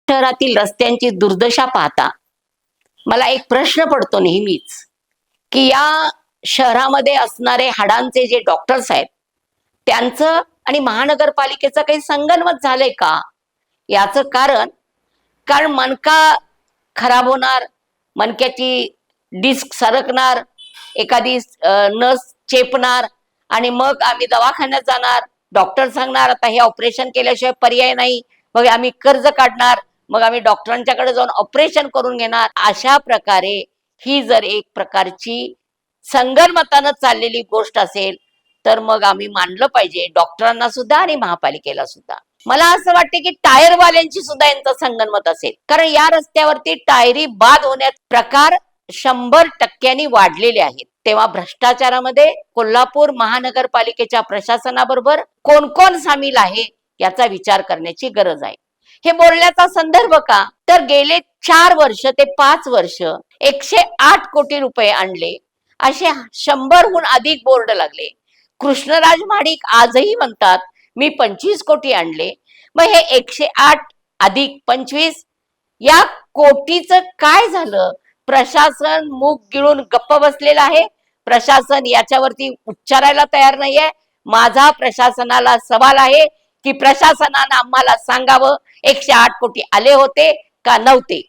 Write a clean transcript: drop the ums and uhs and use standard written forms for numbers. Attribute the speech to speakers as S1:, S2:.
S1: शहरातील रस्त्यांची दुर्दशा पाहता मला एक प्रश्न पडतो नेहमीच, की या शहरामध्ये असणारे हाडांचे जे डॉक्टर्स आहेत त्यांचं आणि महानगरपालिकेचं काही संगनमत झालंय का? याचं कारण मणका खराब होणार, मणक्याची डिस्क सरकणार, एखादी नस चेपणार आणि मग आम्ही दवाखान्यात जाणार, डॉक्टर सांगणार आता हे ऑपरेशन केल्याशिवाय पर्याय नाही, मग आम्ही कर्ज काढणार, मग आम्ही डॉक्टरांच्याकडे जाऊन ऑपरेशन करून घेणार. अशा प्रकारे ही जर एक प्रकारची संगनमतानं चाललेली गोष्ट असेल तर मग आम्ही मानलं पाहिजे डॉक्टरांना सुद्धा आणि महापालिकेला सुद्धा. मला असं वाटते की टायरवाल्यांची सुद्धा यांचं संगनमत असेल, कारण या रस्त्यावरती टायरी बाद होण्याचे प्रकार 100% वाढलेले आहेत. तेव्हा भ्रष्टाचारामध्ये कोल्हापूर महानगरपालिकेच्या प्रशासनाबरोबर कोण कोण सामील आहे याचा विचार करण्याची गरज आहे. हे बोलण्याचा संदर्भ का, तर गेले 4 वर्ष ते 5 वर्ष 108 कोटी रुपये आणले, असे 100हून अधिक बोर्ड लागले. कृष्णराज महाडिक आजही म्हणतात मी 25 कोटी आणले. मग हे 108 अधिक 25 या कोटीचं काय झालं? प्रशासन मूग गिळून गप्प बसलेलं आहे. प्रशासन याच्यावरती उच्चारायला तयार नाहीये. माझा प्रशासनाला सवाल आहे की प्रशासनानं आम्हाला सांगावं 108 कोटी आले होते का नव्हते.